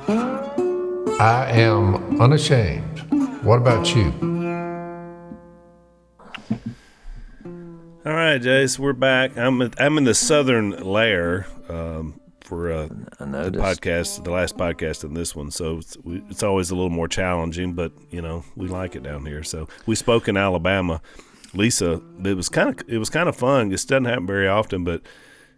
I am unashamed. What about you? All right, Jace, we're back. I'm in the southern layer for the podcast, the last podcast and this one. So it's always a little more challenging, but we like it down here. So we spoke in Alabama. Lisa, it was kind of fun. This doesn't happen very often, but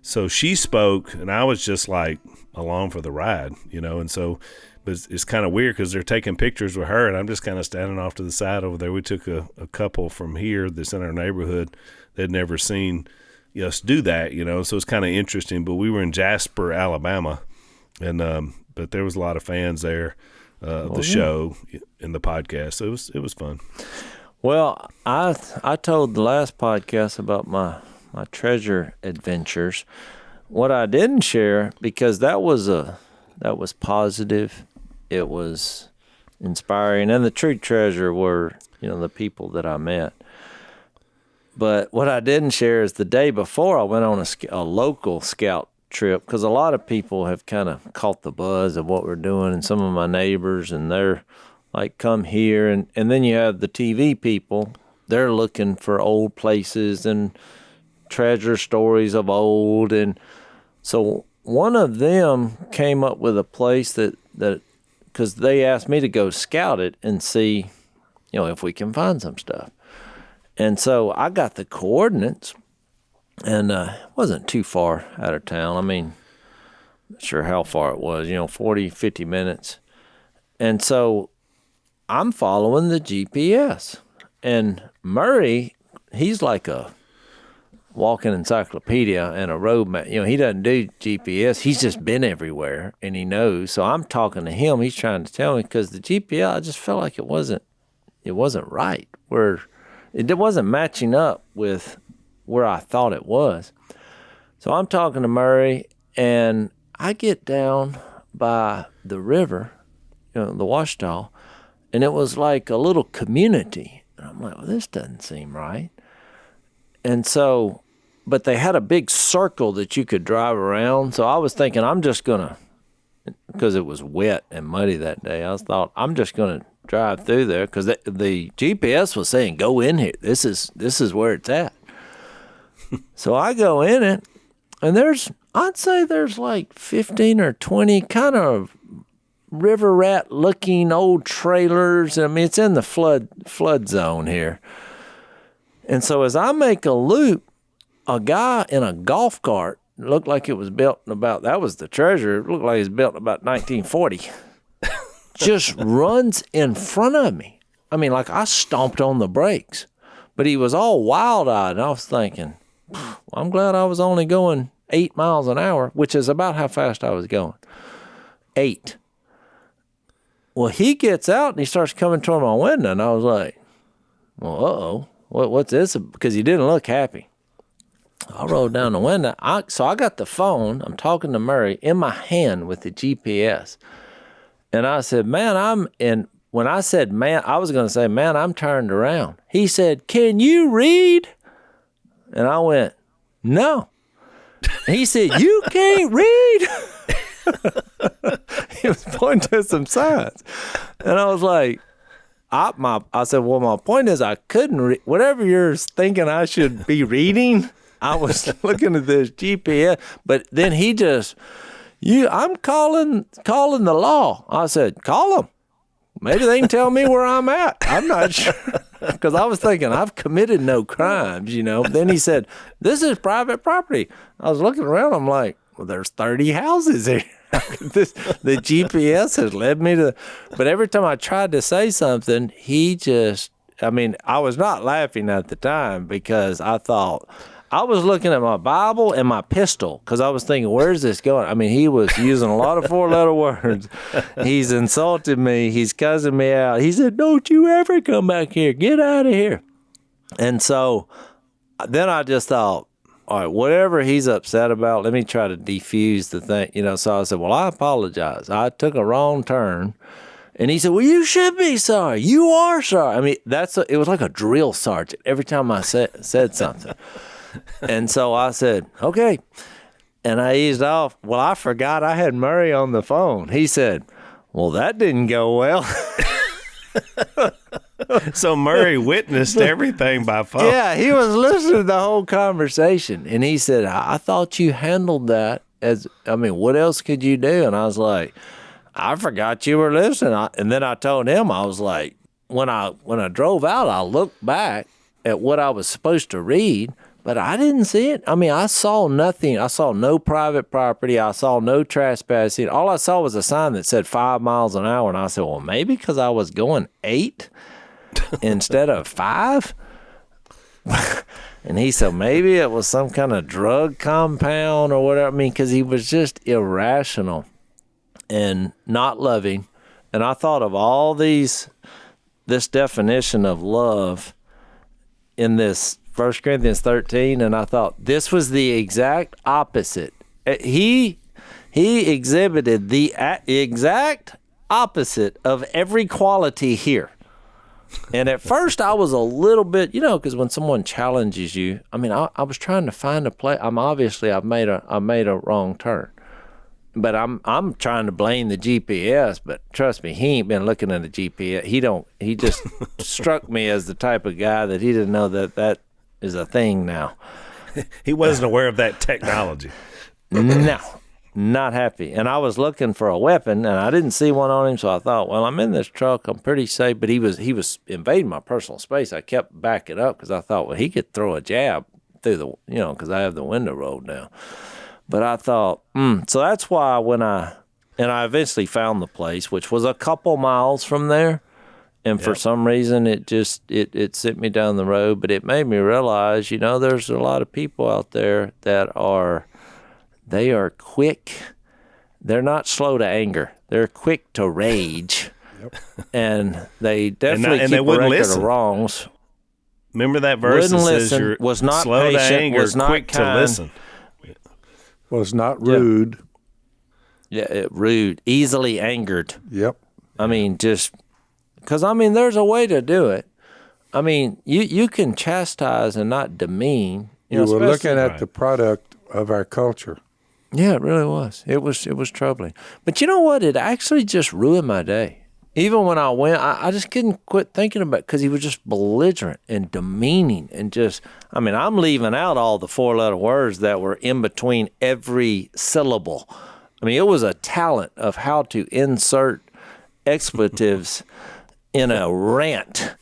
so she spoke, and I was just like along for the ride, and so. But it's kind of weird because they're taking pictures with her, and I'm just kind of standing off to the side over there. We took a couple from here that's in our neighborhood. They'd never seen us do that, so it's kind of interesting. But we were in Jasper, Alabama, and but there was a lot of fans there of the show and the podcast. So it was fun. Well, I told the last podcast about my treasure adventures. What I didn't share, because that was positive. It was inspiring, and the true treasure were, the people that I met. But what I didn't share is the day before I went on a local scout trip, because a lot of people have kind of caught the buzz of what we're doing, and some of my neighbors, and they're like, come here. And then you have the TV people. They're looking for old places and treasure stories of old. And so one of them came up with a place that because they asked me to go scout it and see, if we can find some stuff. And so I got the coordinates, and it wasn't too far out of town. I mean, not sure how far it was, 40, 50 minutes. And so I'm following the GPS. And Murray, he's like a walking encyclopedia and a road map. He doesn't do GPS. He's just been everywhere, and he knows. So I'm talking to him. He's trying to tell me, because the GPS, I just felt like it wasn't right. It wasn't matching up with where I thought it was. So I'm talking to Murray, and I get down by the river, the Washita, and it was like a little community. And I'm like, well, this doesn't seem right. And so, but they had a big circle that you could drive around. So I was thinking, I'm just going to, because it was wet and muddy that day, I thought, I'm just going to drive through there, because the GPS was saying, go in here. This is where it's at. So I go in it, and I'd say there's like 15 or 20 kind of river rat looking old trailers. I mean, it's in the flood zone here. And so as I make a loop, a guy in a golf cart, looked like it was built in about, that was the treasure, it looked like it was built in about 1940, just runs in front of me. I mean, like I stomped on the brakes. But he was all wild-eyed, and I was thinking, well, I'm glad I was only going 8 miles an hour, which is about how fast I was going. 8. Well, he gets out, and he starts coming toward my window, and I was like, well, uh-oh. What's this? Because he didn't look happy. I rolled down the window. So I got the phone. I'm talking to Murray in my hand with the GPS. And I said, man, when I said, man, I was going to say, man, I'm turned around. He said, can you read? And I went, no. He said, you can't read? He was pointing to some signs. And I was like, I said, well, my point is I couldn't read. Whatever you're thinking I should be reading, I was looking at this GPS. But then he just, I'm calling the law. I said, call them. Maybe they can tell me where I'm at. I'm not sure. Because I was thinking, I've committed no crimes, Then he said, this is private property. I was looking around. I'm like, well, there's 30 houses here. The GPS has led me to, but every time I tried to say something, I was not laughing at the time, because I thought, I was looking at my Bible and my pistol, because I was thinking, where's this going? I mean, he was using a lot of 4-letter words. He's insulted me. He's cussing me out. He said, don't you ever come back here. Get out of here. And so then I just thought, all right, whatever he's upset about, let me try to defuse the thing. So I said, well, I apologize. I took a wrong turn. And he said, well, you should be sorry. You are sorry. I mean, it was like a drill sergeant every time I said something. And so I said, okay. And I eased off. Well, I forgot I had Murray on the phone. He said, Well, that didn't go well. So Murray witnessed everything by phone. Yeah, he was listening to the whole conversation. And he said, I thought you handled that what else could you do? And I was like, I forgot you were listening. And then I told him, I was like, when I drove out, I looked back at what I was supposed to read, but I didn't see it. I mean, I saw nothing. I saw no private property. I saw no trespassing. All I saw was a sign that said 5 miles an hour. And I said, well, maybe because I was going 8 instead of 5. And he said, maybe it was some kind of drug compound or whatever. I mean, because he was just irrational and not loving. And I thought of all this definition of love in this 1 Corinthians 13, and I thought this was the exact opposite. He exhibited the exact opposite of every quality here. And at first I was a little bit, because when someone challenges you, I mean, I was trying to find a place. I've made a wrong turn. But I'm trying to blame the GPS, but trust me, he ain't been looking at the GPS. He just struck me as the type of guy that he didn't know that is a thing now. He wasn't aware of that technology. No, not happy. And I was looking for a weapon, and I didn't see one on him, so I thought, well, I'm in this truck, I'm pretty safe. But he was invading my personal space. I kept backing up because I thought, well, he could throw a jab through the, because I have the window rolled down. But I thought, so that's why I eventually found the place, which was a couple miles from there. And for some reason, it sent me down the road. But it made me realize, there's a lot of people out there that they are quick. They're not slow to anger. They're quick to rage. Yep. And they definitely keep a record of wrongs. Remember that verse that says you're was not slow patient, to anger, was not quick kind. to listen. Was not rude. Yeah, rude. Easily angered. Yep. I mean, just because, there's a way to do it. I mean, you can chastise and not demean. You were looking at the product of our culture. Yeah, it really was. It was troubling. But you know what? It actually just ruined my day. Even when I went, I just couldn't quit thinking about it because he was just belligerent and demeaning and just, I'm leaving out all the 4-letter words that were in between every syllable. It was a talent of how to insert expletives in a rant.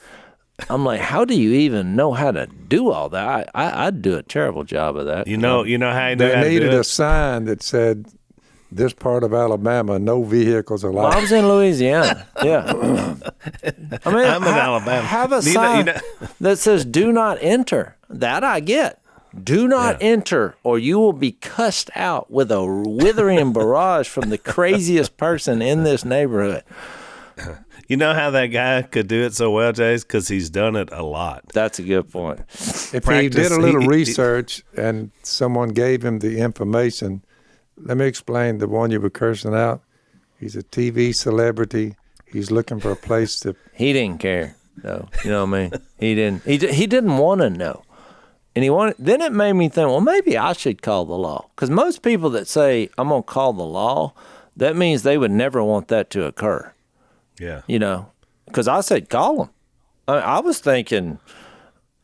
I'm like, how do you even know how to do all that? I'd do a terrible job of that. You know how you know how to do it? They needed a sign that said, this part of Alabama, no vehicles allowed. Well, I was in Louisiana. Yeah. I'm in Alabama. Have a sign that says, do not enter. That I get. Do not enter, or you will be cussed out with a withering barrage from the craziest person in this neighborhood. You know how that guy could do it so well, Jase? Because he's done it a lot. That's a good point. If he did a little research and someone gave him the information, let me explain the one you were cursing out. He's a TV celebrity. He's looking for a place to... He didn't care, though. You know what I mean? He didn't want to know. And then it made me think, well, maybe I should call the law. Because most people that say, I'm going to call the law, that means they would never want that to occur. Yeah. Because I said, call them. I was thinking,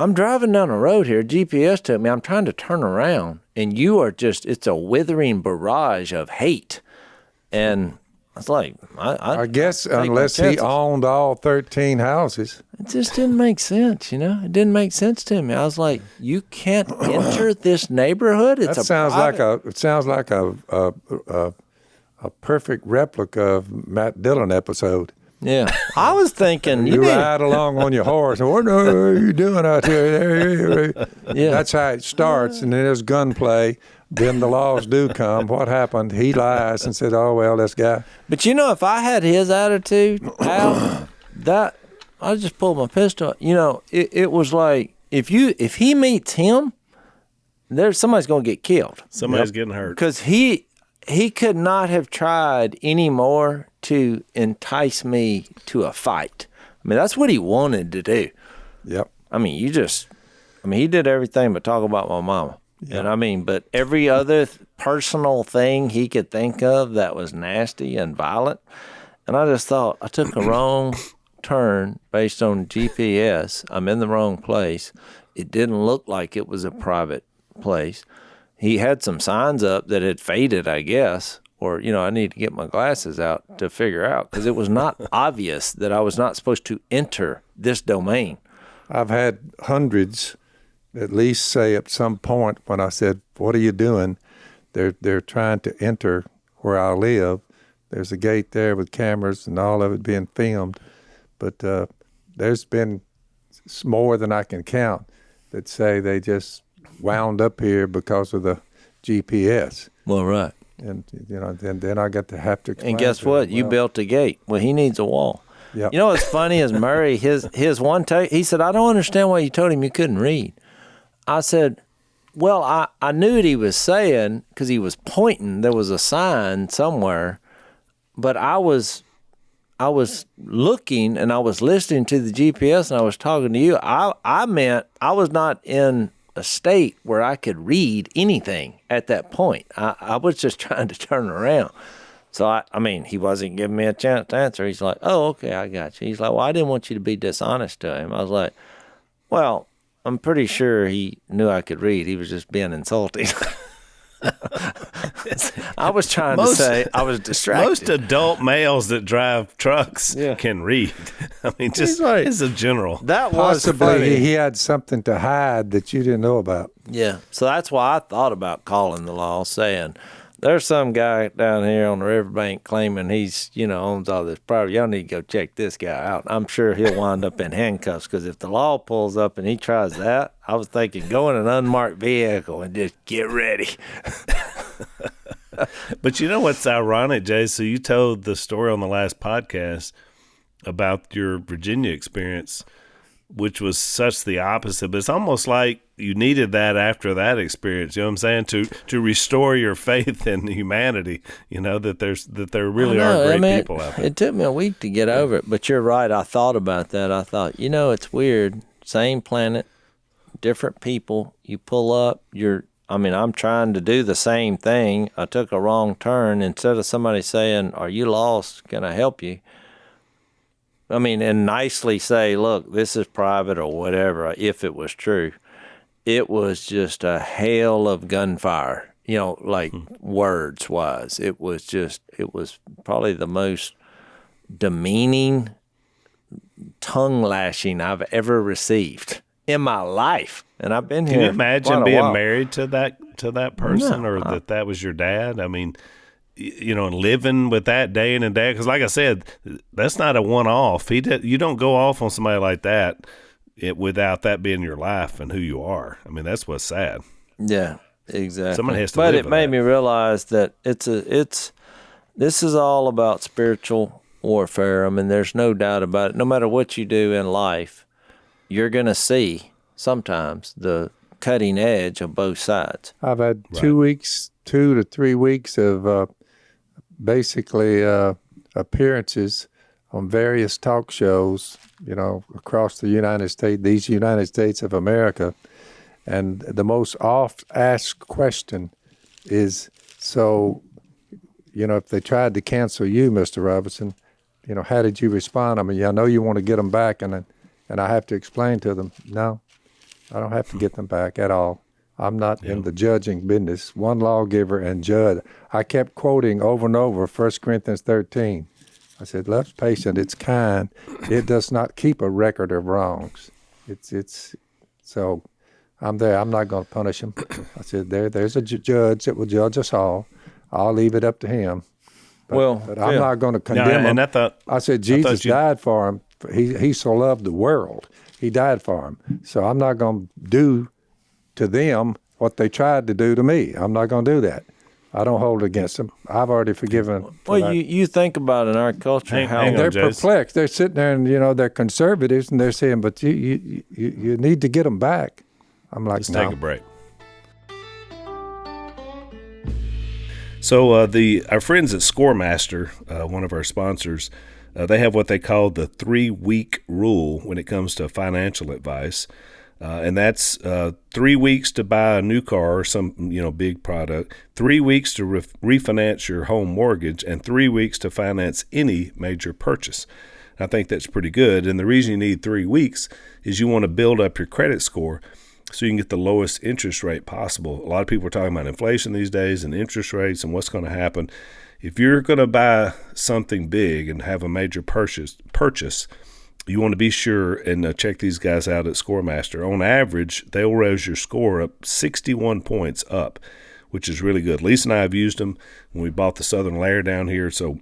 I'm driving down the road here. GPS told me I'm trying to turn around. And you are it's a withering barrage of hate. And I was like, I guess unless he owned all 13 houses. It just didn't make sense, It didn't make sense to me. I was like, you can't enter this neighborhood. It sounds like a perfect replica of Matt Dillon episode. Yeah. I was thinking, you ride along on your horse. What are you doing out here? Yeah. That's how it starts. And then there's gunplay. Then the laws do come. What happened? He lies and said, oh, well, this guy. But if I had his attitude, Al, I just pulled my pistol. It was like, if he meets him, somebody's going to get killed. Somebody's getting hurt. Because he could not have tried any more to entice me to a fight. That's what he wanted to do. Yep. He did everything but talk about my mama. Yep. And but every other personal thing he could think of that was nasty and violent, And I just thought I took a wrong turn based on GPS. I'm in the wrong place. It didn't look like it was a private place. He had some signs up that had faded, I guess, or, I need to get my glasses out to figure out, because it was not obvious that I was not supposed to enter this domain. I've had hundreds at least say at some point when I said, "What are you doing?" They're trying to enter where I live. There's a gate there with cameras and all of it being filmed. But there's been more than I can count that say they just wound up here because of the GPS. Well, right. And, then I got to have to explain. And guess what? You built a gate. Well, he needs a wall. Yep. You know what's funny is Murray, his one take, he said, "I don't understand why you told him you couldn't read." I said, well, I knew what he was saying because he was pointing. There was a sign somewhere. But I was looking and I was listening to the GPS and I was talking to you. I meant I was not in a state where I could read anything at that point. I was just trying to turn around. So, I mean, he wasn't giving me a chance to answer. He's like, "Oh, okay, I got you." He's like, "Well, I didn't want you to be dishonest to him." I was like, "Well, I'm pretty sure he knew I could read. He was just being insulting." I was trying to say I was distracted. Most adult males that drive trucks can read. I mean, just as a general. That was possibly funny. He had something to hide that you didn't know about. Yeah, so that's why I thought about calling the law, saying, "There's some guy down here on the riverbank claiming he's, owns all this property. Y'all need to go check this guy out." I'm sure he'll wind up in handcuffs, because if the law pulls up and he tries that, I was thinking go in an unmarked vehicle and just get ready. But you know what's ironic, Jay? So you told the story on the last podcast about your Virginia experience, which was such the opposite. But it's almost like you needed that after that experience. You know what I'm saying? To restore your faith in humanity. That there really are great people out there. It took me a week to get over it, but you're right. I thought about that. I thought, it's weird. Same planet, different people. You pull up. I'm trying to do the same thing. I took a wrong turn. Instead of somebody saying, "Are you lost? Can I help you?" And nicely say, "Look, this is private," or whatever, if it was true. It was just a hail of gunfire, words-wise. It was probably the most demeaning tongue-lashing I've ever received in my life. And I've been here. Can you imagine being married to that person, or that was your dad? I mean, and living with that day in and day, because like I said, that's not a one-off. You don't go off on somebody like that without that being your life and who you are. I mean, that's what's sad. Yeah, exactly. Somebody has to. But live it made me realize that this is all about spiritual warfare. I mean, there's no doubt about it. No matter what you do in life, you're going to see sometimes the cutting edge of both sides. I've had 2 to 3 weeks of basically appearances on various talk shows, across the United States of America. And the most oft-asked question is, so, if they tried to cancel you, Mr. Robertson, how did you respond? I mean, I know you want to get them back, and I have to explain to them, no, I don't have to get them back at all. I'm not in the judging business. One lawgiver and judge. I kept quoting over and over 1 Corinthians 13. I said, "Love's patient, it's kind. It does not keep a record of wrongs." So I'm there. I'm not going to punish him. I said, there's a judge that will judge us all. I'll leave it up to him. But I'm not going to condemn him. I said, Jesus died for him. He so loved the world. He died for him. So I'm not going to do to them what they tried to do to me. I'm not going to do that. I don't hold it against them. I've already forgiven. Well, you think about in our culture how they're perplexed. They're sitting there and, they're conservatives and they're saying, "But you need to get them back." I'm like, let's no. take a break. So our friends at Scoremaster, one of our sponsors, they have what they call the 3-week rule when it comes to financial advice. And that's 3 weeks to buy a new car or some big product, 3 weeks to refinance your home mortgage, and 3 weeks to finance any major purchase. I think that's pretty good. And the reason you need 3 weeks is you want to build up your credit score so you can get the lowest interest rate possible. A lot of people are talking about inflation these days and interest rates and what's going to happen. If you're going to buy something big and have a major purchase, you want to be sure and check these guys out at Scoremaster. On average, they'll raise your score up 61 points up, which is really good. Lisa and I have used them when we bought the Southern Layer down here, so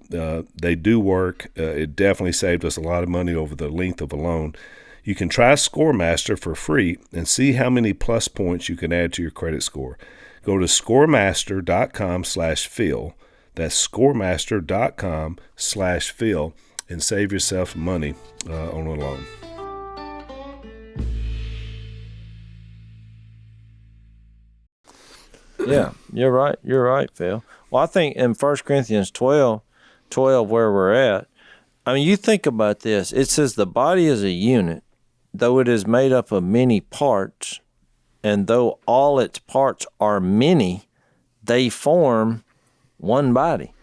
they do work. It definitely saved us a lot of money over the length of a loan. You can try Scoremaster for free and see how many plus points you can add to your credit score. Go to scoremaster.com/Phil. That's scoremaster.com/Phil. And save yourself money on a loan. Yeah, you're right. You're right, Phil. Well, I think in 1 Corinthians 12, where we're at, I mean, you think about this. It says the body is a unit, though it is made up of many parts, and though all its parts are many, they form one body.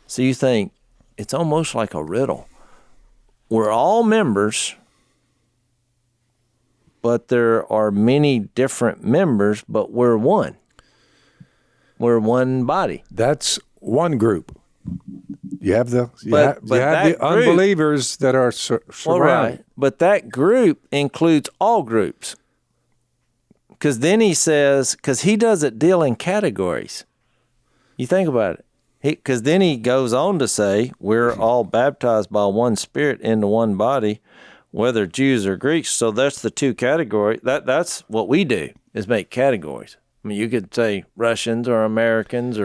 So you think, it's almost like a riddle. We're all members, but there are many different members, but we're one. We're one body. That's one group. You have the group, unbelievers that are surrounded. Well, right. But that group includes all groups. Because then he says, because he doesn't deal in categories. You think about it. Because then he goes on to say, we're all baptized by one Spirit into one body, whether Jews or Greeks. So that's the two categories. That's what we do, is make categories. I mean, you could say Russians or Americans,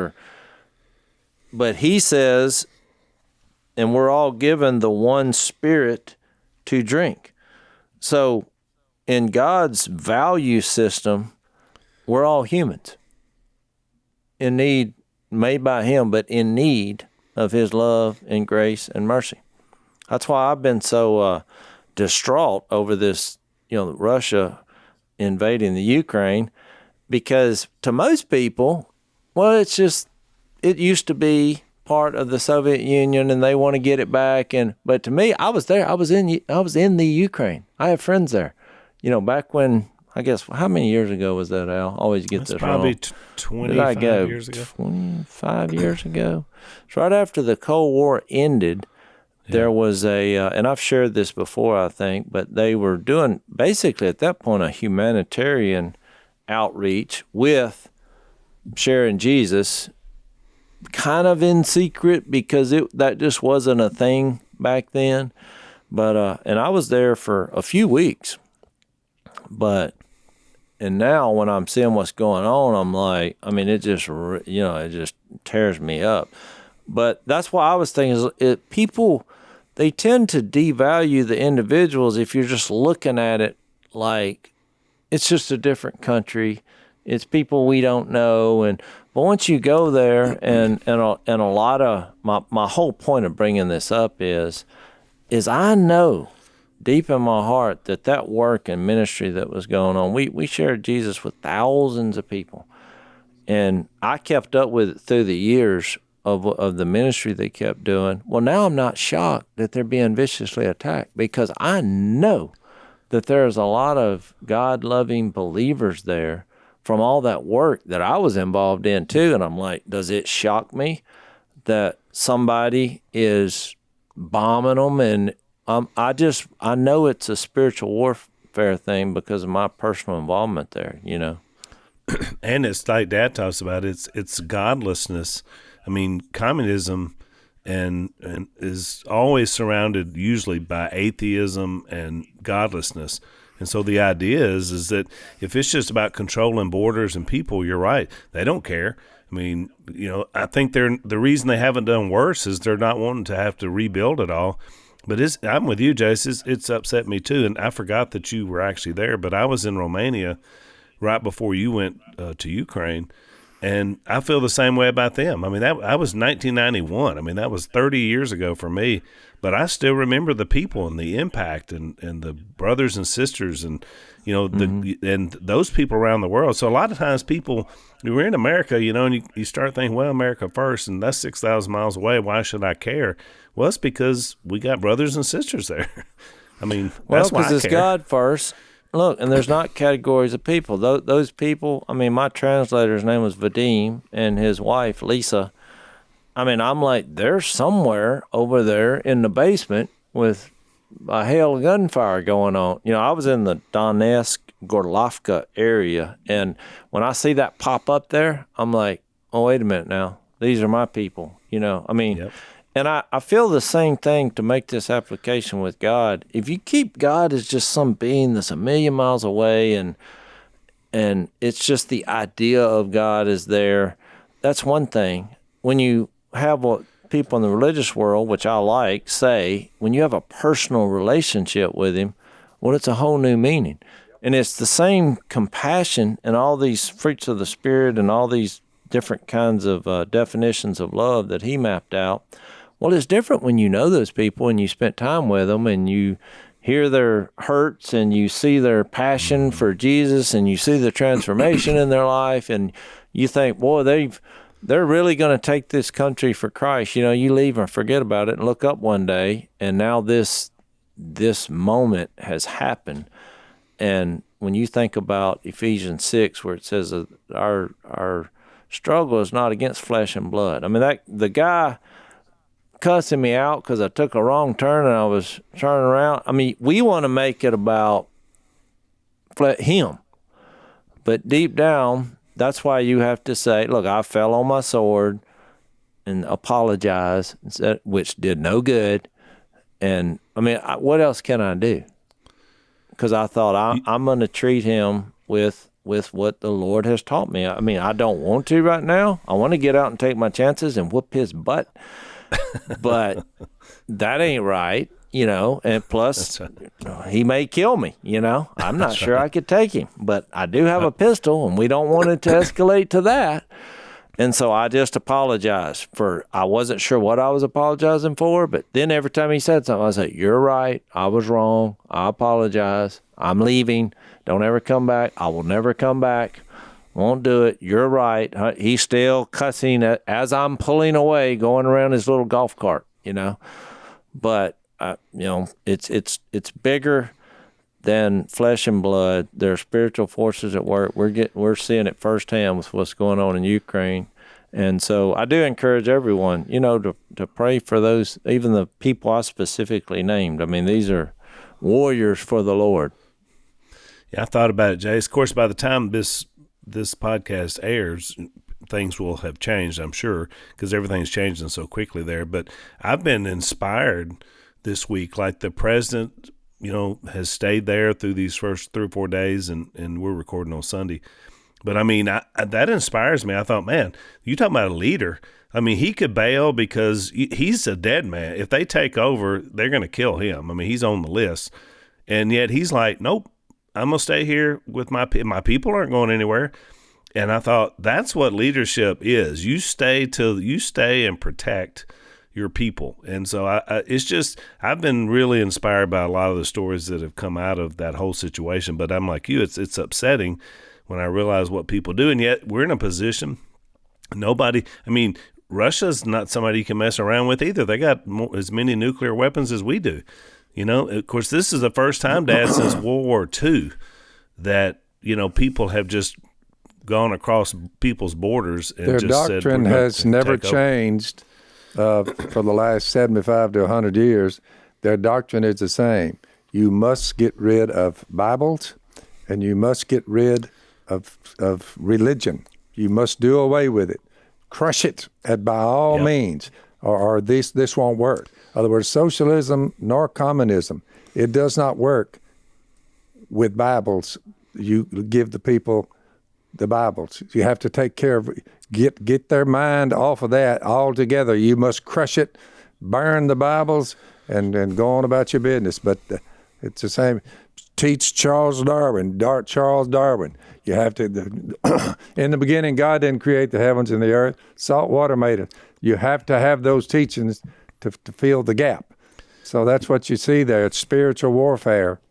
but he says, and we're all given the one Spirit to drink. So in God's value system, we're all humans in need, made by him, but in need of his love and grace and mercy. That's why I've been so distraught over this, Russia invading the Ukraine, because to most people, well, it used to be part of the Soviet Union and they want to get it back. But to me, I was there. I was in the Ukraine. I have friends there. Back when, I guess, how many years ago was that, Al? I always get this wrong. Probably 25 years ago. 25 years ago. It's right after the Cold War ended. There was and I've shared this before, I think, but they were doing basically at that point a humanitarian outreach with sharing Jesus, kind of in secret because that just wasn't a thing back then. But and I was there for a few weeks, and now when I'm seeing what's going on, I'm like, I mean, it just tears me up. But that's why I was thinking people, they tend to devalue the individuals if you're just looking at it like it's just a different country. It's people we don't know. But once you go there, and a lot of my whole point of bringing this up is I know deep in my heart that work and ministry that was going on, we shared Jesus with thousands of people. And I kept up with it through the years of the ministry they kept doing. Well, now I'm not shocked that they're being viciously attacked because I know that there's a lot of God-loving believers there from all that work that I was involved in too. And I'm like, does it shock me that somebody is bombing them? And I know it's a spiritual warfare thing because of my personal involvement there, And it's like Dad talks about, it's godlessness. I mean, communism and is always surrounded usually by atheism and godlessness. And so the idea is that if it's just about controlling borders and people, you're right. They don't care. I mean, I think the reason they haven't done worse is they're not wanting to have to rebuild it all. But I'm with you, Jace. It's upset me too. And I forgot that you were actually there. But I was in Romania right before you went to Ukraine. And I feel the same way about them. I mean, that was 1991. I mean, that was 30 years ago for me. But I still remember the people and the impact and the brothers and sisters and, and those people around the world. So a lot of times people, we're in America, and you start thinking, well, America first, and that's 6,000 miles away. Why should I care? Well, it's because we got brothers and sisters there. I mean, that's why I care. Because it's God first. Look, and there's not categories of people. Those people, I mean, my translator's name was Vadim and his wife, Lisa. I mean, I'm like, they're somewhere over there in the basement with a hail of gunfire going on. I was in the Donetsk, Gorlovka area, and when I see that pop up there, I'm like, oh, wait a minute now. These are my people, I mean, yep. And I feel the same thing to make this application with God. If you keep God as just some being that's a million miles away and it's just the idea of God is there, that's one thing. When you have what people in the religious world, which I like, say, when you have a personal relationship with him, well, it's a whole new meaning. And it's the same compassion and all these fruits of the Spirit and all these different kinds of definitions of love that he mapped out. Well, it's different when you know those people and you spent time with them and you hear their hurts and you see their passion for Jesus and you see the transformation in their life and you think, boy, they're really going to take this country for Christ. You leave and forget about it and look up one day and now this moment has happened. And when you think about Ephesians 6, where it says that our struggle is not against flesh and blood. I mean, the guy cussing me out because I took a wrong turn and I was turning around. I mean, we want to make it about him. But deep down, that's why you have to say, look, I fell on my sword and apologize, which did no good. And, I mean, what else can I do? Because I thought I'm going to treat him with what the Lord has taught me. I mean, I don't want to right now. I want to get out and take my chances and whoop his butt. But that ain't right, and plus he may kill me, I'm not sure I could take him, but I do have a pistol and we don't want it to escalate to that. And so I just apologized I wasn't sure what I was apologizing for, but then every time he said something, I was like, you're right. I was wrong. I apologize. I'm leaving. Don't ever come back. I will never come back. Won't do it. You're right. He's still cussing as I'm pulling away, going around his little golf cart, But, it's bigger than flesh and blood. There are spiritual forces at work. We're seeing it firsthand with what's going on in Ukraine. And so I do encourage everyone, to pray for those, even the people I specifically named. I mean, these are warriors for the Lord. Yeah, I thought about it, Jase. Of course, by the time this podcast airs, things will have changed, I'm sure, because everything's changing so quickly there. But I've been inspired this week, like the president, has stayed there through these first 3 or 4 days, and we're recording on Sunday. But, I mean, that inspires me. I thought, man, you talking about a leader. I mean, he could bail because he's a dead man. If they take over, they're going to kill him. I mean, he's on the list. And yet he's like, nope, I'm going to stay here with my people aren't going anywhere. And I thought that's what leadership is. You stay and protect your people. And so I've been really inspired by a lot of the stories that have come out of that whole situation. But I'm like you, it's upsetting when I realize what people do. And yet we're in a position, Russia's not somebody you can mess around with either. They got as many nuclear weapons as we do. Of course, this is the first time, Dad, since World War II that, people have just gone across people's borders and their just said, doctrine has never changed for the last 75 to 100 years. Their doctrine is the same. You must get rid of Bibles and you must get rid of religion. You must do away with it. Crush it by all means, or this won't work. In other words, socialism nor communism, it does not work with Bibles. You give the people the Bibles. You have to take care of get their mind off of that altogether. You must crush it, burn the Bibles, and go on about your business. But it's the same. teach Charles Darwin. Charles Darwin. You have to. In the beginning, God didn't create the heavens and the earth. Salt water made it. You have to have those teachings to fill the gap. So that's what you see there. It's spiritual warfare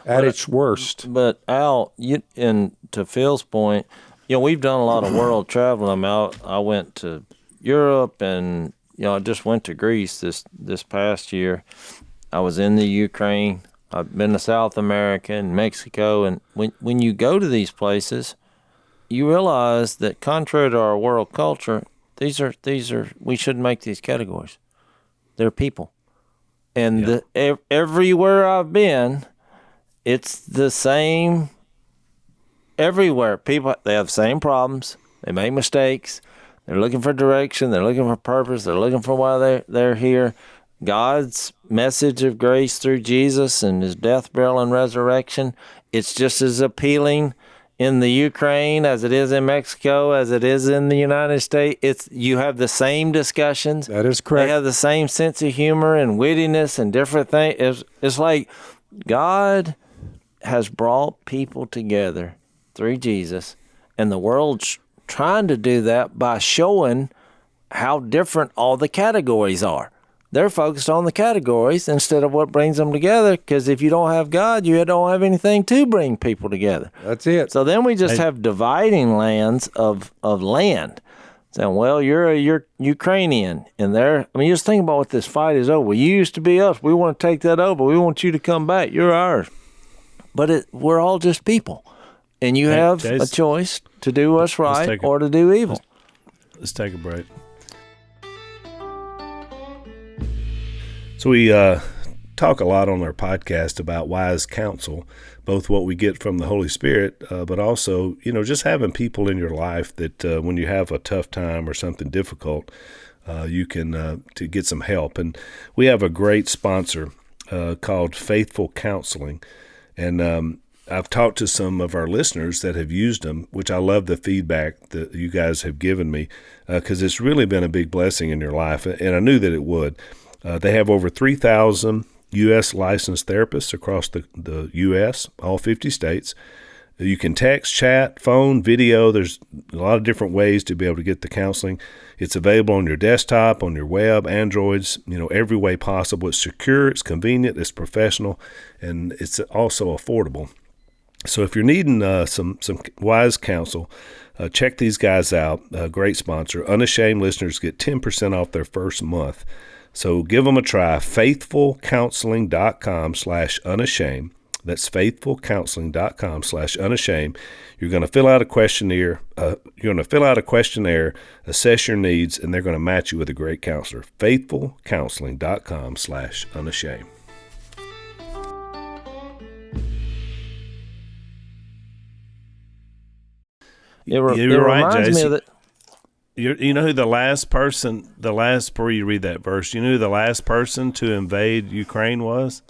at its worst. But Al, and to Phil's point, we've done a lot of world traveling. I went to Europe, and I just went to Greece this past year. I was in the Ukraine. I've been to South America and Mexico, and when you go to these places, you realize that contrary to our world culture, these are we shouldn't make these categories. They're people, and everywhere I've been, it's the same. Everywhere, people, they have the same problems. They make mistakes. They're looking for direction. They're looking for purpose. They're looking for why they're here. God's message of grace through Jesus and his death, burial, and resurrection, it's just as appealing in the Ukraine as it is in Mexico, as it is in the United States. You have the same discussions. That is correct. They have the same sense of humor and wittiness and different things. It's like God has brought people together through Jesus, and the world's trying to do that by showing how different all the categories are. They're focused on the categories instead of what brings them together, because if you don't have God, you don't have anything to bring people together. That's it. So then we just have dividing lands of land. Saying, well, you're a Ukrainian, and just think about what this fight is over. You used to be us. We want to take that over. We want you to come back. You're ours. But we're all just people. And you have a choice to do what's right or to do evil. Let's take a break. So we talk a lot on our podcast about wise counsel, both what we get from the Holy Spirit, but also, just having people in your life that when you have a tough time or something difficult, you can to get some help. And we have a great sponsor called Faithful Counseling. And I've talked to some of our listeners that have used them, which I love the feedback that you guys have given me, because it's really been a big blessing in your life, and I knew that it would. They have over 3,000 U.S. licensed therapists across the U.S., all 50 states. You can text, chat, phone, video. There's a lot of different ways to be able to get the counseling. It's available on your desktop, on your web, Androids, every way possible. It's secure, it's convenient, it's professional, and it's also affordable. So if you're needing some wise counsel, check these guys out. Great sponsor. Unashamed listeners get 10% off their first month. So give them a try. faithfulcounseling.com/unashamed. That's faithfulcounseling.com/unashamed. You're going to fill out a questionnaire. Assess your needs, and they're going to match you with a great counselor. faithfulcounseling.com/unashamed. It reminds me of that. You know who before you read that verse, you know who the last person to invade Ukraine was?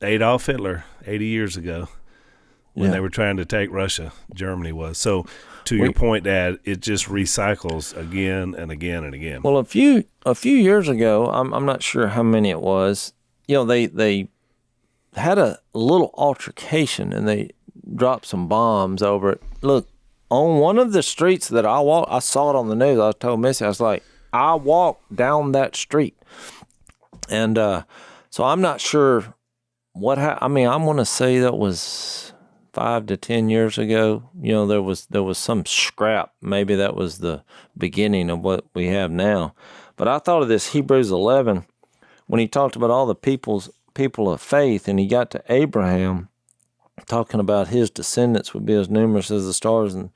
Adolf Hitler, 80 years ago, when they were trying to take Russia. Germany was. So to your point, Dad, it just recycles again and again and again. Well, a few years ago, I'm not sure how many it was, they had a little altercation, and they dropped some bombs over it. Look, on one of the streets that I walked, I saw it on the news. I told Missy, I was like, I walked down that street. And so I'm not sure what I'm going to say that was 5 to 10 years ago. There was some scrap. Maybe that was the beginning of what we have now. But I thought of this Hebrews 11 when he talked about all the people of faith, and he got to Abraham, talking about his descendants would be as numerous as the stars in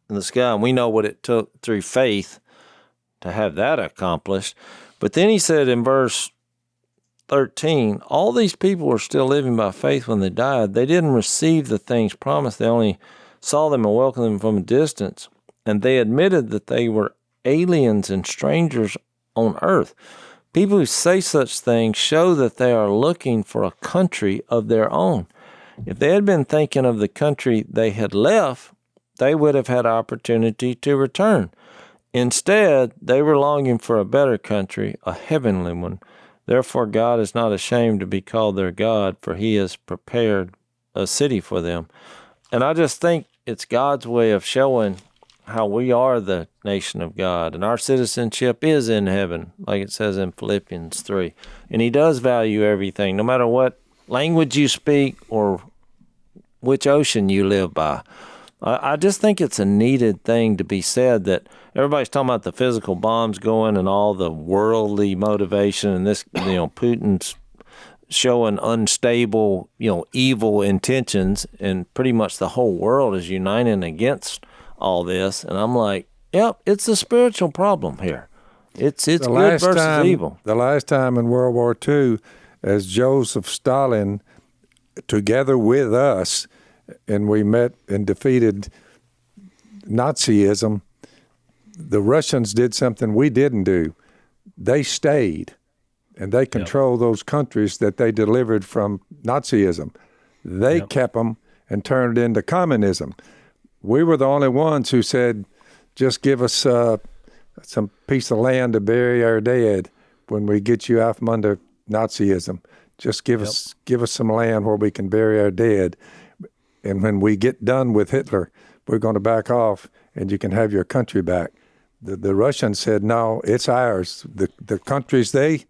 the sky. And we know what it took through faith to have that accomplished. But then he said in verse 13, all these people were still living by faith when they died. They didn't receive the things promised. They only saw them and welcomed them from a distance. And they admitted that they were aliens and strangers on earth. People who say such things show that they are looking for a country of their own. If they had been thinking of the country they had left, they would have had opportunity to return. Instead, they were longing for a better country, a heavenly one. Therefore God is not ashamed to be called their God, for he has prepared a city for them. And I just think it's God's way of showing how we are the nation of God, and our citizenship is in heaven, like it says in Philippians 3. And he does value everything, no matter what language you speak or which ocean you live by. I just think it's a needed thing to be said, that everybody's talking about the physical bombs going and all the worldly motivation, and this, Putin's showing unstable, evil intentions, and pretty much the whole world is uniting against all this. And I'm like, yep, it's a spiritual problem here. It's good versus evil. The last time in World War II, as Joseph Stalin, together with us, and we met and defeated Nazism, the Russians did something we didn't do. They stayed, and they controlled those countries that they delivered from Nazism. They kept them and turned it into communism. We were the only ones who said, just give us some piece of land to bury our dead when we get you out from under Nazism. Just give us some land where we can bury our dead. And when we get done with Hitler, we're going to back off, and you can have your country back. The Russians said, no, it's ours. The countries they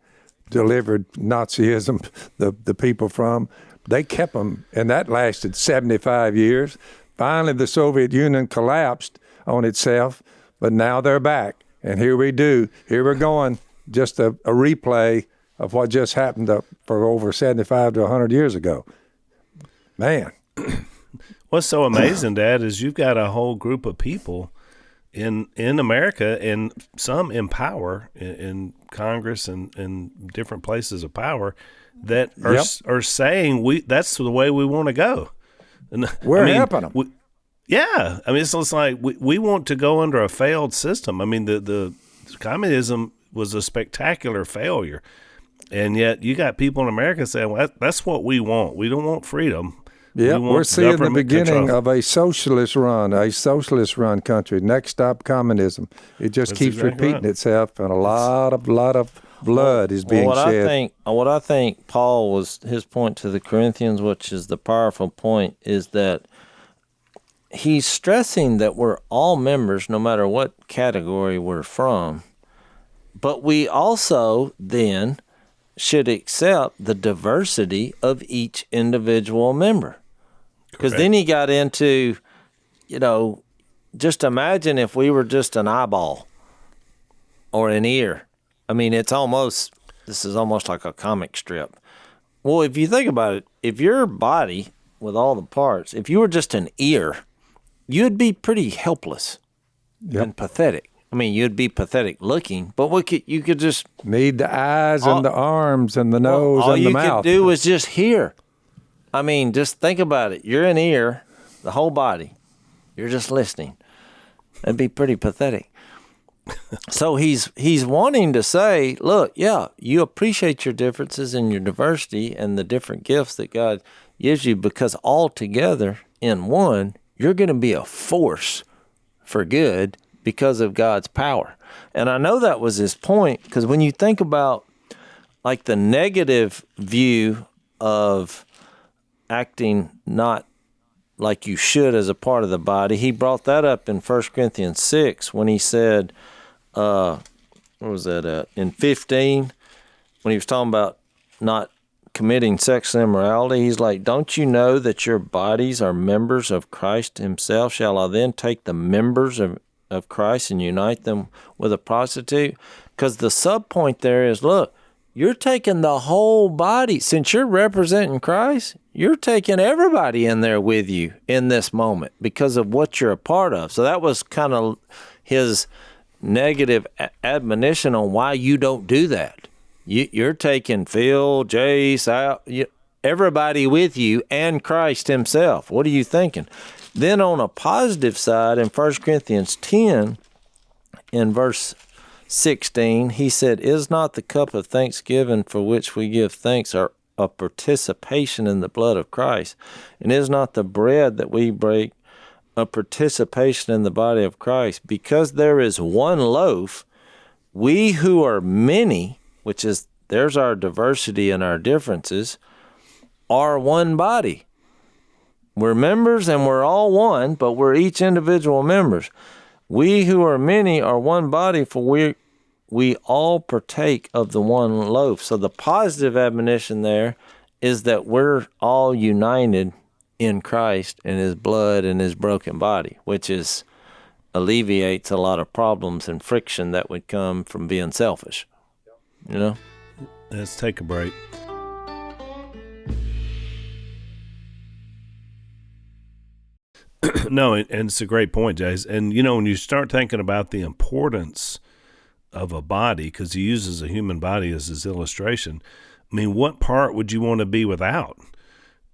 delivered Nazism, the people from, they kept them, and that lasted 75 years. Finally, the Soviet Union collapsed on itself, but now they're back. And here we're going, just a replay of what just happened for over 75 to 100 years ago. Man. What's so amazing, Dad, is you've got a whole group of people in America, and some in power, in Congress and in different places of power, that are saying that's the way we want to go. And we're helping them. It's like we want to go under a failed system. I mean, the communism was a spectacular failure, and yet you got people in America saying, well, that's what we want. We don't want freedom. Yeah, we're seeing the beginning of a socialist run country. Next stop, communism. It just keeps repeating itself, and a lot of blood is being shed. What I think Paul his point to the Corinthians, which is the powerful point, is that he's stressing that we're all members, no matter what category we're from, but we also then should accept the diversity of each individual member. Because then he got into, just imagine if we were just an eyeball or an ear. I mean, this is almost like a comic strip. Well, if you think about it, if your body with all the parts, if you were just an ear, you'd be pretty helpless and pathetic. I mean, you'd be pathetic looking, but you could just need the eyes and the arms and the nose and the mouth. All you could do is just hear. I mean, just think about it. You're an ear, the whole body. You're just listening. That'd be pretty pathetic. So he's wanting to say, look, you appreciate your differences and your diversity and the different gifts that God gives you, because all together in one, you're going to be a force for good because of God's power. And I know that was his point, because when you think about like the negative view of acting not like you should as a part of the body, he brought that up in 1 Corinthians 6 when he said, where was that at? In 15, when he was talking about not committing sexual immorality, he's like, don't you know that your bodies are members of Christ himself? Shall I then take the members of Christ and unite them with a prostitute? Because the sub-point there is, look, you're taking the whole body. Since you're representing Christ, you're taking everybody in there with you in this moment because of what you're a part of. So that was kind of his negative admonition on why you don't do that. You're taking Phil, Jase, everybody with you and Christ himself. What are you thinking? Then on a positive side, in 1 Corinthians 10, in verse 16, he said, is not the cup of thanksgiving for which we give thanks a participation in the blood of Christ? And is not the bread that we break a participation in the body of Christ? Because there is one loaf, we who are many, which is there's our diversity and our differences, are one body. We're members and we're all one, but we're each individual members. We who are many are one body, for we all partake of the one loaf. So the positive admonition there is that we're all united in Christ and his blood and his broken body, which alleviates a lot of problems and friction that would come from being selfish. You know? Let's take a break. No, and it's a great point, Jase. And, when you start thinking about the importance of a body, because he uses a human body as his illustration, I mean, what part would you want to be without?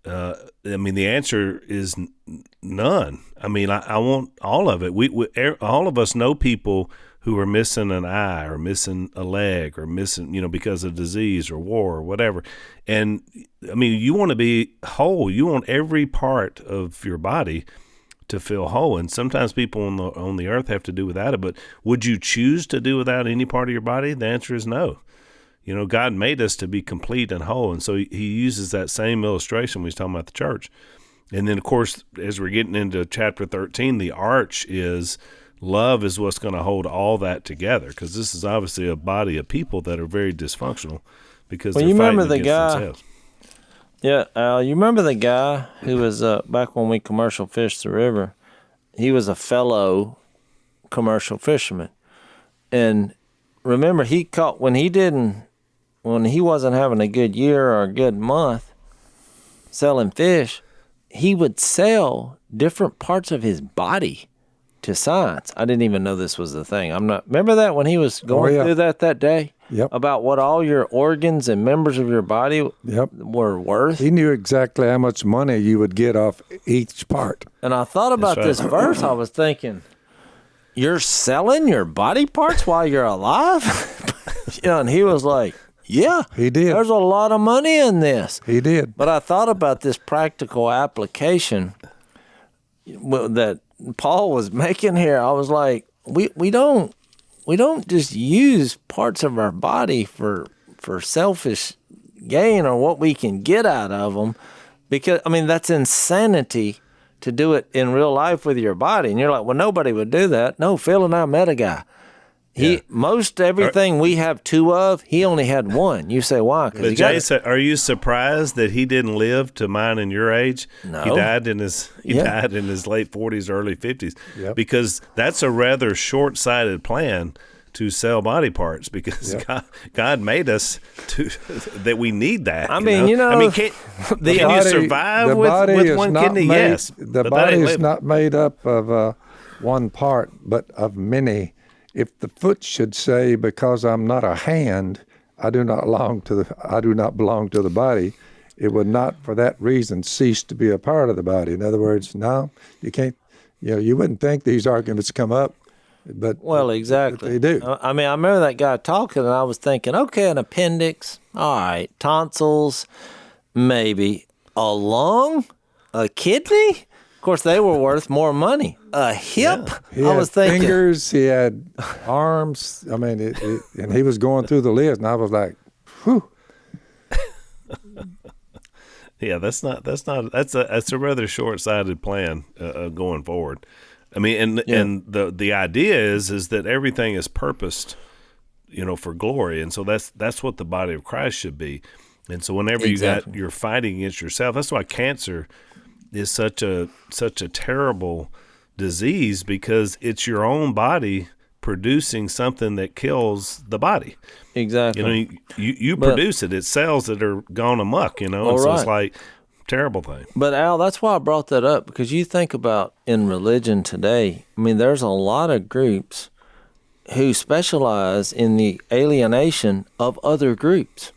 The answer is none. I mean, I want all of it. We all of us know people who are missing an eye or missing a leg or missing, because of disease or war or whatever. And, you want to be whole. You want every part of your body to feel whole. And sometimes people on the earth have to do without it. But would you choose to do without any part of your body? The answer is no. God made us to be complete and whole. And so he uses that same illustration when he's talking about the church. And then, of course, as we're getting into chapter 13, the arch is love is what's going to hold all that together, because this is obviously a body of people that are very dysfunctional because they're fighting against themselves. Yeah, Al, you remember the guy who was, back when we commercial fished the river, he was a fellow commercial fisherman. And remember, he caught, when he wasn't having a good year or a good month selling fish, he would sell different parts of his body to science. I didn't even know this was the thing. Remember that when he was going through that day? Yep. About what all your organs and members of your body were worth? He knew exactly how much money you would get off each part. And I thought about this verse. I was thinking, you're selling your body parts while you're alive? And he was like, yeah, he did. There's a lot of money in this. He did. But I thought about this practical application that Paul was making here. I was like, we don't just use parts of our body for selfish gain or what we can get out of them, because that's insanity to do it in real life with your body. And you're like, well, nobody would do that. No, Phil and I met a guy. Most everything we have two of, he only had one. You say why? But Jason, are you surprised that he didn't live to mine and your age? No. He died in his late 40s, early 50s. Yep. Because that's a rather short-sighted plan to sell body parts, because God made us that we need that. Can you survive with one kidney? Yes. The body is not made up of one part, but of many. If the foot should say, because I'm not a hand, I do not belong to the body, it would not for that reason cease to be a part of the body. In other words, no, you can't, you wouldn't think these arguments come up, but exactly. But they do. I remember that guy talking, and I was thinking, okay, an appendix, all right, tonsils, maybe, a lung, a kidney. Of course, they were worth more money. A hip, I was thinking. Fingers, he had arms. And he was going through the list, and I was like, whew. Yeah, that's a rather short-sighted plan going forward. And the idea is that everything is purposed, for glory, and so that's what the body of Christ should be. And so whenever you're fighting against yourself, that's why cancer is such a terrible disease, because it's your own body producing something that kills the body. Exactly. You produce it. It's cells that are gone amok, and so it's like terrible thing. But Al, that's why I brought that up, because you think about in religion today, there's a lot of groups who specialize in the alienation of other groups.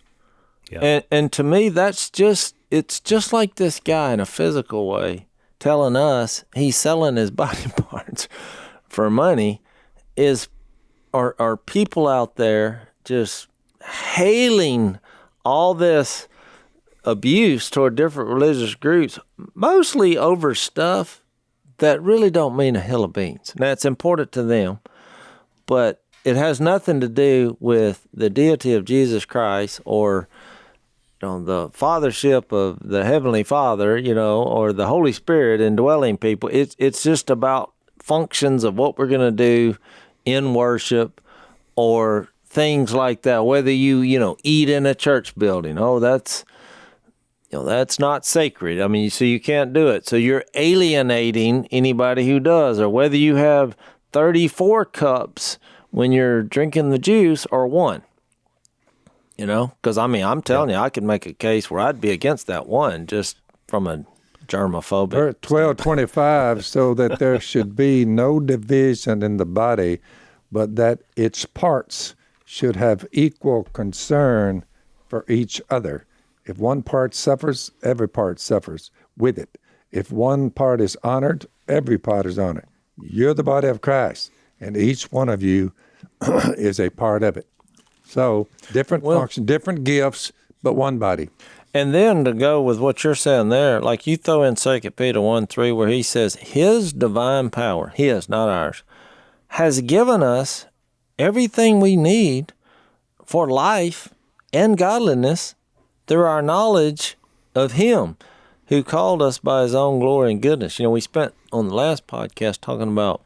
Yeah. And to me, it's just like this guy in a physical way telling us he's selling his body parts for money. Are people out there just hailing all this abuse toward different religious groups, mostly over stuff that really don't mean a hill of beans. Now, it's important to them, but it has nothing to do with the deity of Jesus Christ or the fathership of the Heavenly Father, or the Holy Spirit indwelling people. It's just about functions of what we're going to do in worship or things like that. Whether you eat in a church building, that's not sacred. I mean, so you can't do it. So you're alienating anybody who does. Or whether you have 34 cups when you're drinking the juice or one. Because I'm telling you, I could make a case where I'd be against that one just from a germophobic. 12:25, so that there should be no division in the body, but that its parts should have equal concern for each other. If one part suffers, every part suffers with it. If one part is honored, every part is honored. You're the body of Christ, and each one of you is a part of it. So different functions, different gifts, but one body. And then to go with what you're saying there, like you throw in 2 Peter 1:3, where he says, his divine power, his, not ours, has given us everything we need for life and godliness through our knowledge of him who called us by his own glory and goodness. We spent on the last podcast talking about,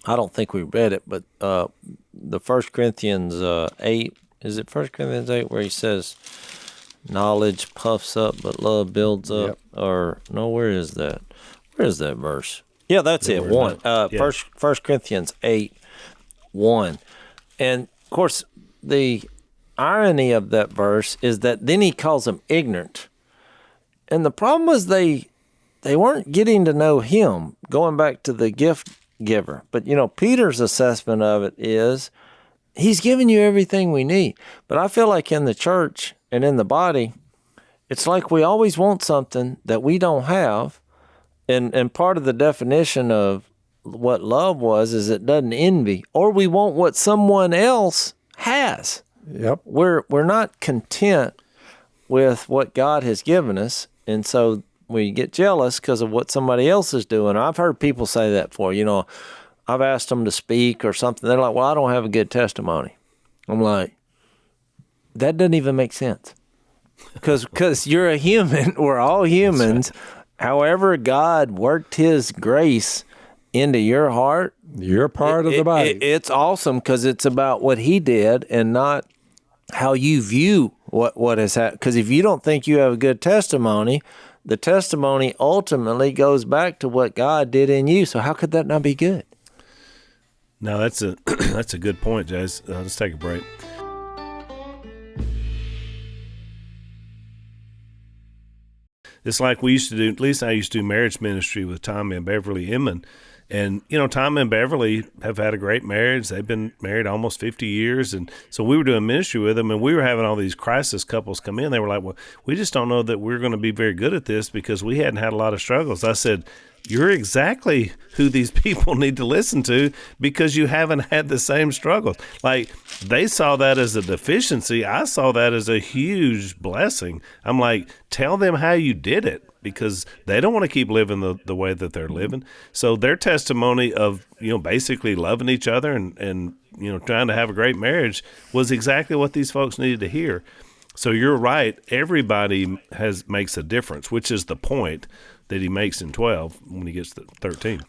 I don't think we read it, but the 1 Corinthians 8, is it 1 Corinthians 8 where he says, knowledge puffs up, but love builds up? Yep. Or, no, where is that? Where is that verse? Yeah, that's it, 1. 1 Corinthians 8, 1. And, of course, the irony of that verse is that then he calls them ignorant. And the problem was they weren't getting to know him, going back to the gift giver. But, Peter's assessment of it is he's giving you everything we need. But I feel like in the church and in the body, it's like we always want something that we don't have. And part of the definition of what love is it doesn't envy, or we want what someone else has. Yep. We're not content with what God has given us, and so we get jealous because of what somebody else is doing. I've heard people say that before. I've asked them to speak or something. They're like, well, I don't have a good testimony. I'm like, that doesn't even make sense. Because you're a human. We're all humans. Right. However God worked his grace into your heart, you're part of the body. It's awesome because it's about what he did and not how you view what has happened. Because if you don't think you have a good testimony, the testimony ultimately goes back to what God did in you. So how could that not be good? No, that's a good point, Jase. Let's take a break. It's like we used to do, at least I used to do marriage ministry with Tommy and Beverly Inman. And, Tom and Beverly have had a great marriage. They've been married almost 50 years. And so we were doing ministry with them, and we were having all these crisis couples come in. They were like, well, we just don't know that we're going to be very good at this because we hadn't had a lot of struggles. I said, you're exactly who these people need to listen to because you haven't had the same struggles. Like, they saw that as a deficiency. I saw that as a huge blessing. I'm like, tell them how you did it, because they don't want to keep living the way that they're living. So their testimony of, basically loving each other and trying to have a great marriage was exactly what these folks needed to hear. So you're right. Everybody makes a difference, which is the point that he makes in 12 when he gets to 13.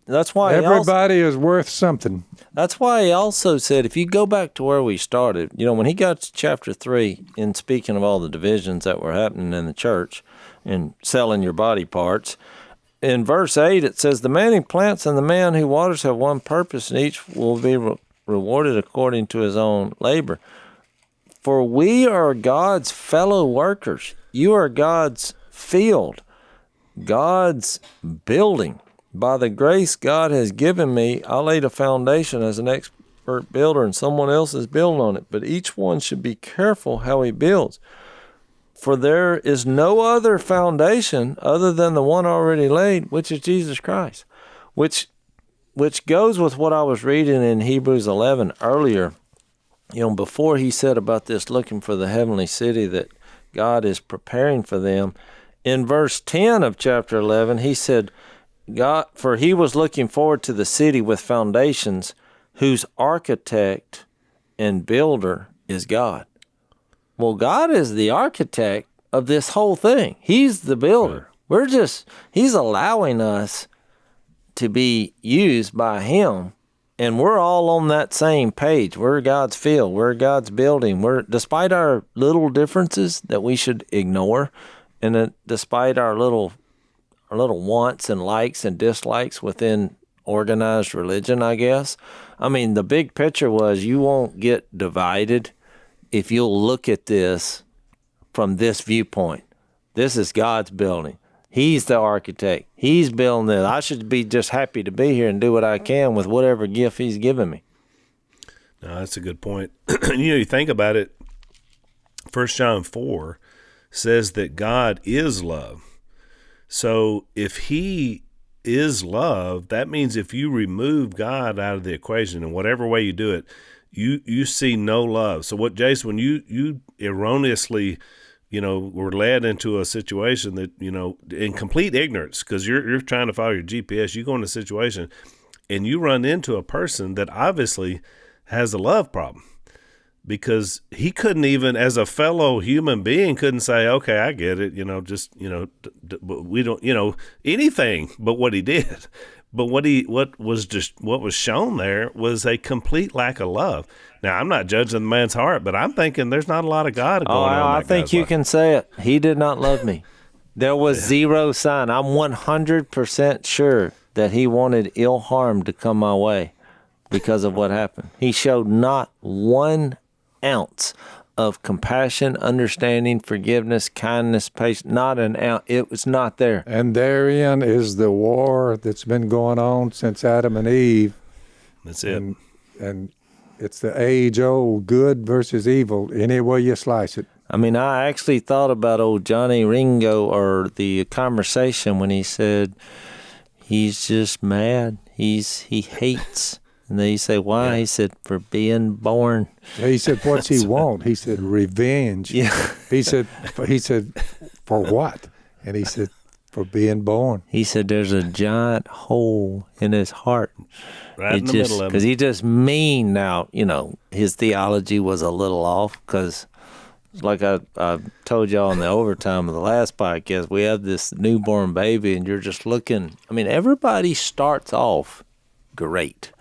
That's why everybody is worth something. That's why he also said, if you go back to where we started, when he got to chapter 3, in speaking of all the divisions that were happening in the church and selling your body parts, in verse 8 it says, the man who plants and the man who waters have one purpose, and each will be rewarded according to his own labor. For we are God's fellow workers. You are God's field, God's building. By the grace God has given me, I laid a foundation as an expert builder, and someone else is building on it. But each one should be careful how he builds. For there is no other foundation other than the one already laid, which is Jesus Christ. Which goes with what I was reading in Hebrews 11 earlier. Before he said about this looking for the heavenly city that God is preparing for them. In verse 10 of chapter 11, he said, God, for he was looking forward to the city with foundations, whose architect and builder is God. Well, God is the architect of this whole thing. He's the builder. He's allowing us to be used by him, and we're all on that same page. We're God's field. We're God's building. Despite our little differences that we should ignore, and despite our little wants and likes and dislikes within organized religion, I guess. I mean, the big picture was you won't get divided if you'll look at this from this viewpoint. This is God's building. He's the architect. He's building it. I should be just happy to be here and do what I can with whatever gift he's given me. No, that's a good point. You think about it, 1 John 4 says that God is love. So if he is love, that means if you remove God out of the equation in whatever way you do it, you see no love. So what, Jason, when you erroneously, were led into a situation that, in complete ignorance, because you're trying to follow your GPS, you go in a situation and you run into a person that obviously has a love problem, because he couldn't even, as a fellow human being, couldn't say, okay, I get it, we don't, anything but what he did. But what was shown there was a complete lack of love. Now, I'm not judging the man's heart, but I'm thinking there's not a lot of God going on. I think you can say it. He did not love me. There was zero sign. I'm 100% sure that he wanted ill harm to come my way because of what happened. He showed not 1 ounce of compassion, understanding, forgiveness, kindness, patience, not an ounce. It was not there. And therein is the war that's been going on since Adam and Eve. That's it. And it's the age-old good versus evil, any way you slice it. I mean, I actually thought about old Johnny Ringo, or the conversation when he said, he's just mad. He hates. And then you say, why? Yeah. He said, for being born. He said, what's he want? He said, revenge. Yeah. He said, for what? And he said, for being born. He said, there's a giant hole in his heart. Right in the middle of it. Because he just mean now, his theology was a little off, because like I told y'all in the overtime of the last podcast, we have this newborn baby, and you're just looking. I mean, everybody starts off great.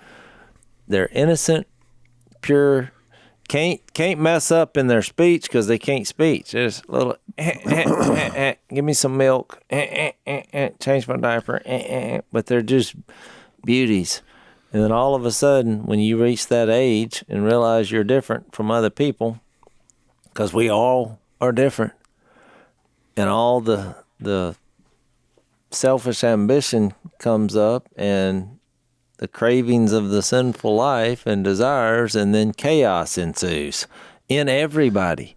They're innocent, pure, can't mess up in their speech because they can't speech. Just a little, give me some milk, change my diaper, but they're just beauties. And then all of a sudden, when you reach that age and realize you're different from other people, because we all are different, and all the selfish ambition comes up, and the cravings of the sinful life and desires, and then chaos ensues in everybody.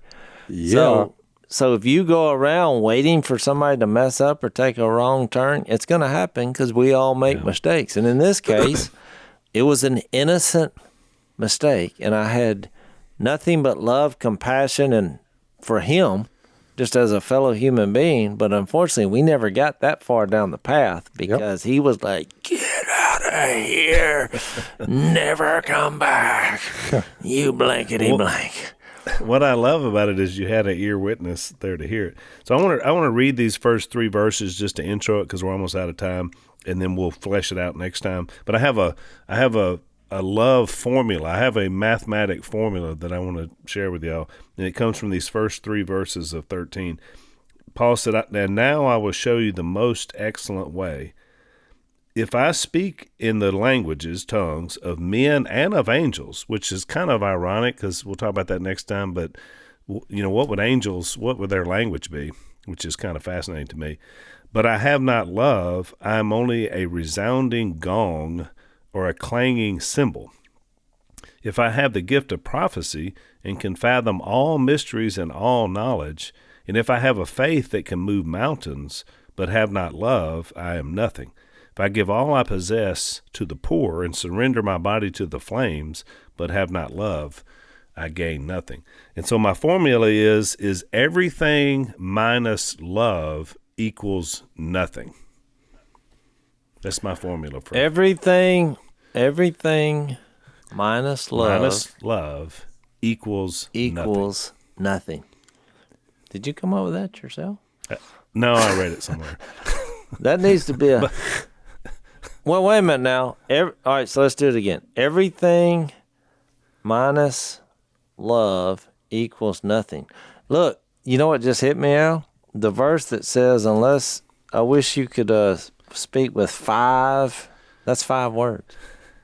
Yeah. So if you go around waiting for somebody to mess up or take a wrong turn, it's going to happen, because we all make mistakes. And in this case, it was an innocent mistake, and I had nothing but love, compassion, and for him, just as a fellow human being. But unfortunately, we never got that far down the path, because he was like, get out of here, never come back, you blankety blank. What I love about it is you had an ear witness there to hear it. So I want to read these first 3 verses just to intro it, because we're almost out of time, and then we'll flesh it out next time. But I have a love formula. I have a mathematic formula that I want to share with y'all, and it comes from these first 3 verses of 13. Paul said, and now I will show you the most excellent way. If I speak in the languages, tongues, of men and of angels, which is kind of ironic, because we'll talk about that next time, but what would their language be, which is kind of fascinating to me. But I have not love, I am only a resounding gong or a clanging cymbal. If I have the gift of prophecy and can fathom all mysteries and all knowledge, and if I have a faith that can move mountains, but have not love, I am nothing. If I give all I possess to the poor and surrender my body to the flames, but have not love, I gain nothing. And so my formula is everything minus love equals nothing. That's my formula for everything minus love equals nothing. Did you come up with that yourself? No, I read it somewhere. That needs to be a... Well, wait a minute now. All right, so let's do it again. Everything minus love equals nothing. Look, you know what just hit me, Al? The verse that says, unless I wish you could speak with 5, that's 5 words,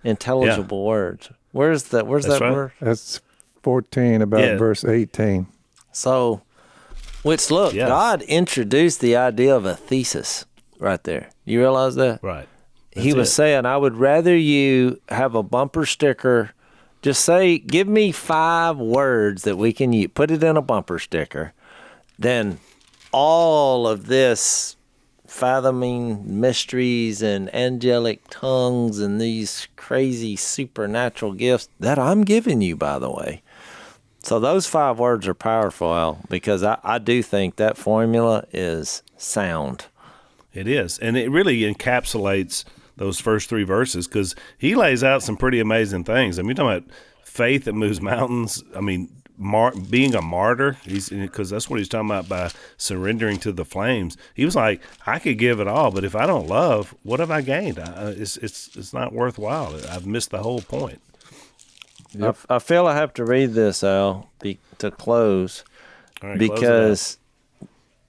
intelligible words. Where's that right. verse? That's 14, about verse 18. So, which, look, God introduced the idea of a thesis right there. You realize that? Right. He was saying, I would rather you have a bumper sticker. Just say, give me 5 words that we can use. Put it in a bumper sticker. Then all of this fathoming mysteries and angelic tongues and these crazy supernatural gifts that I'm giving you, by the way. So those 5 words are powerful, Al, because I do think that formula is sound. It is. And it really encapsulates those first 3 verses, because he lays out some pretty amazing things. I mean, you're talking about faith that moves mountains. I mean, being a martyr, because that's what he's talking about by surrendering to the flames. He was like, I could give it all, but if I don't love, what have I gained? It's not worthwhile. I've missed the whole point. Yep. I feel I have to read this, Al, to close, right, because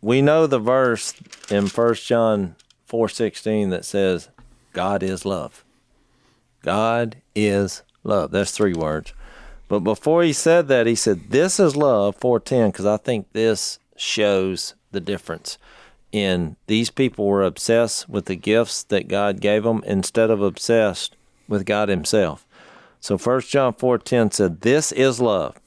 we know the verse in 1 John 4:16 that says, God is love. God is love. That's 3 words. But before he said that, he said, this is love, 4:10, because I think this shows the difference in these people were obsessed with the gifts that God gave them instead of obsessed with God himself. So 1 John 4:10 said, this is love.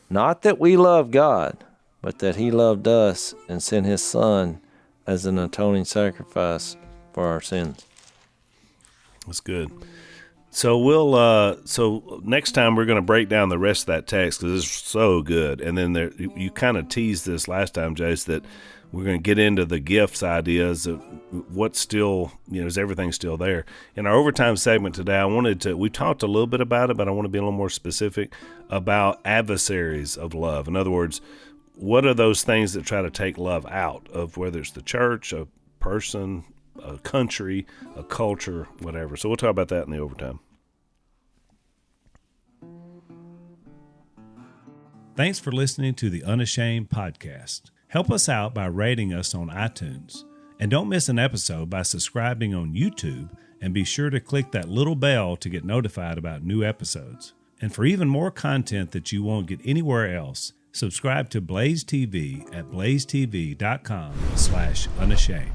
Not that we love God, but that he loved us and sent his son as an atoning sacrifice for our sins. That's good. So so next time we're going to break down the rest of that text, because it's so good. And then you kind of teased this last time, Jase, that we're going to get into the gifts ideas of what's still, is everything still there? In our overtime segment today, we talked a little bit about it, but I want to be a little more specific about adversaries of love. In other words, what are those things that try to take love out of, whether it's the church, a person, a country, a culture, whatever. So we'll talk about that in the overtime. Thanks for listening to the Unashamed podcast. Help us out by rating us on iTunes. And don't miss an episode by subscribing on YouTube, and be sure to click that little bell to get notified about new episodes. And for even more content that you won't get anywhere else, subscribe to Blaze TV at blazetv.com/unashamed.